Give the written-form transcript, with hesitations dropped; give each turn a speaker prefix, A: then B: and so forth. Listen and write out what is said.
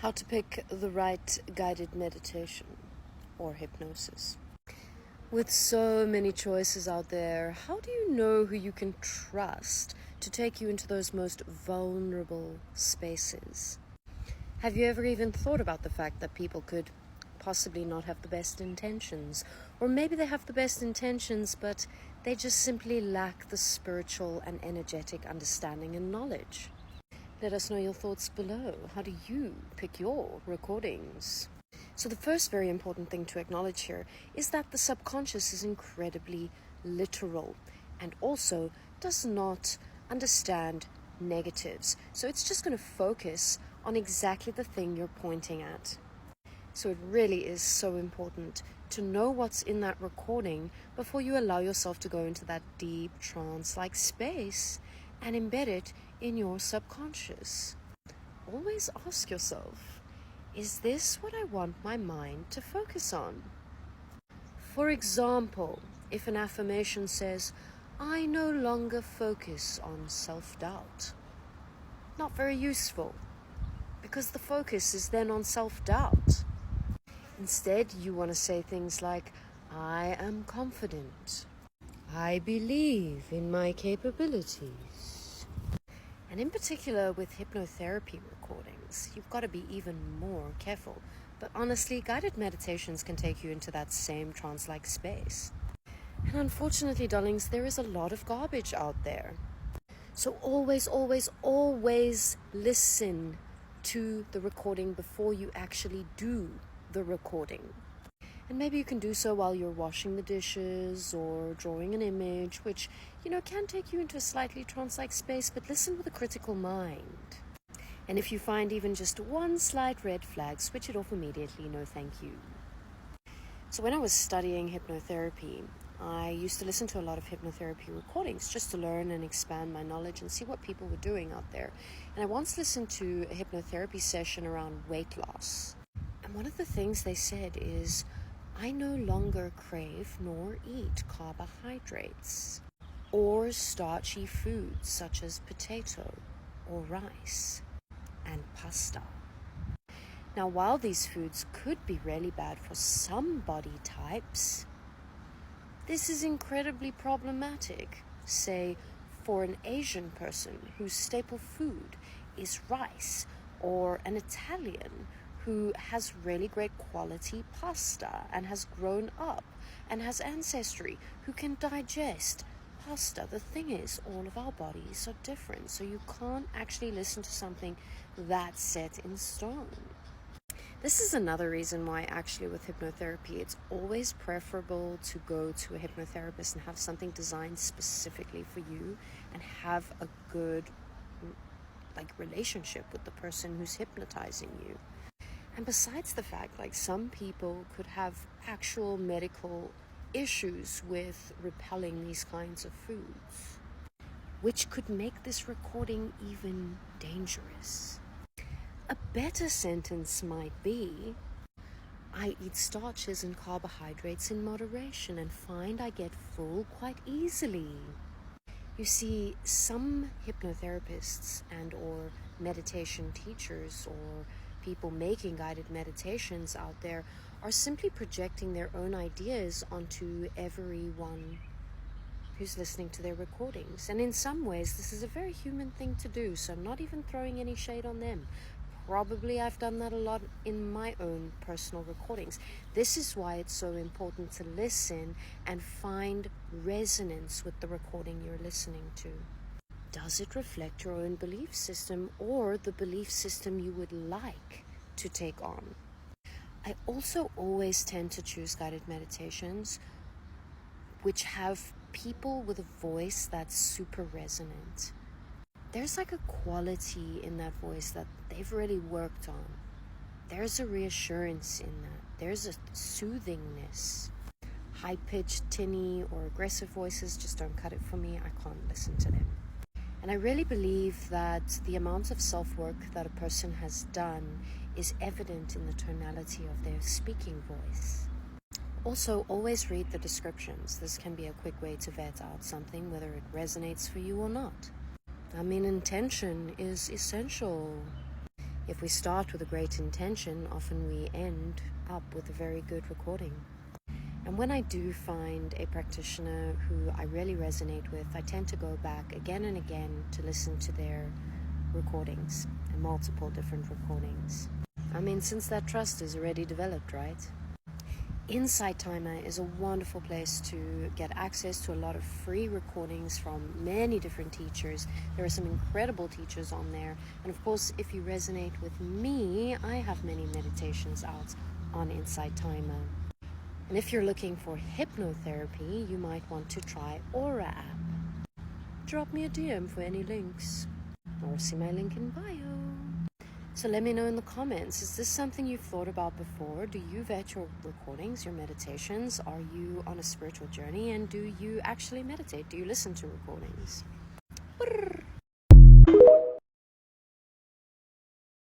A: How to pick the right guided meditation or hypnosis. With so many choices out there, how do you know who you can trust to take you into those most vulnerable spaces? Have you ever even thought about the fact that people could possibly not have the best intentions? Or maybe they have the best intentions, but they just simply lack the spiritual and energetic understanding and knowledge. Let us know your thoughts below. How do you pick your recordings? So the first very important thing to acknowledge here is that the subconscious is incredibly literal and also does not understand negatives. So it's just going to focus on exactly the thing you're pointing at. So it really is so important to know what's in that recording before you allow yourself to go into that deep trance-like space and embed it in your subconscious. Always ask yourself, is this what I want my mind to focus on? For example, if an affirmation says, I no longer focus on self-doubt. Not very useful, because the focus is then on self-doubt. Instead, you want to say things like, I am confident. I believe in my capabilities. And in particular with hypnotherapy recordings, you've got to be even more careful. But honestly, guided meditations can take you into that same trance-like space. And unfortunately, darlings, there is a lot of garbage out there. So always, always, always listen to the recording before you actually do the recording. And maybe you can do so while you're washing the dishes or drawing an image, which, can take you into a slightly trance-like space, but listen with a critical mind. And if you find even just one slight red flag, switch it off immediately. No, thank you. So when I was studying hypnotherapy, I used to listen to a lot of hypnotherapy recordings just to learn and expand my knowledge and see what people were doing out there. And I once listened to a hypnotherapy session around weight loss. And one of the things they said is, I no longer crave nor eat carbohydrates or starchy foods such as potato or rice and pasta. Now, while these foods could be really bad for some body types, this is incredibly problematic, say, for an Asian person whose staple food is rice, or an Italian who has really great quality pasta and has grown up and has ancestry who can digest pasta. The thing is, all of our bodies are different, so you can't actually listen to something that's set in stone. This is another reason why actually with hypnotherapy, it's always preferable to go to a hypnotherapist and have something designed specifically for you and have a good relationship with the person who's hypnotizing you. And besides the fact, some people could have actual medical issues with repelling these kinds of foods, which could make this recording even dangerous. A better sentence might be, I eat starches and carbohydrates in moderation and find I get full quite easily. You see, some hypnotherapists and or meditation teachers or people making guided meditations out there are simply projecting their own ideas onto everyone who's listening to their recordings. And in some ways, this is a very human thing to do, so I'm not even throwing any shade on them. Probably I've done that a lot in my own personal recordings. This is why it's so important to listen and find resonance with the recording you're listening to. Does it reflect your own belief system or the belief system you would like to take on? I also always tend to choose guided meditations which have people with a voice that's super resonant. There's a quality in that voice that they've really worked on. There's a reassurance in that. There's a soothingness. High-pitched, tinny, or aggressive voices just don't cut it for me. I can't listen to them. And I really believe that the amount of self-work that a person has done is evident in the tonality of their speaking voice. Also, always read the descriptions. This can be a quick way to vet out something, whether it resonates for you or not. Intention is essential. If we start with a great intention, often we end up with a very good recording. And when I do find a practitioner who I really resonate with, I tend to go back again and again to listen to their recordings, and multiple different recordings. I mean, since that trust is already developed, right? Insight Timer is a wonderful place to get access to a lot of free recordings from many different teachers. There are some incredible teachers on there. And of course, if you resonate with me, I have many meditations out on Insight Timer. And if you're looking for hypnotherapy, you might want to try Aura app. Drop me a DM for any links, or see my link in bio. So let me know in the comments, is this something you've thought about before? Do you vet your recordings, your meditations? Are you on a spiritual journey, and do you actually meditate? Do you listen to recordings?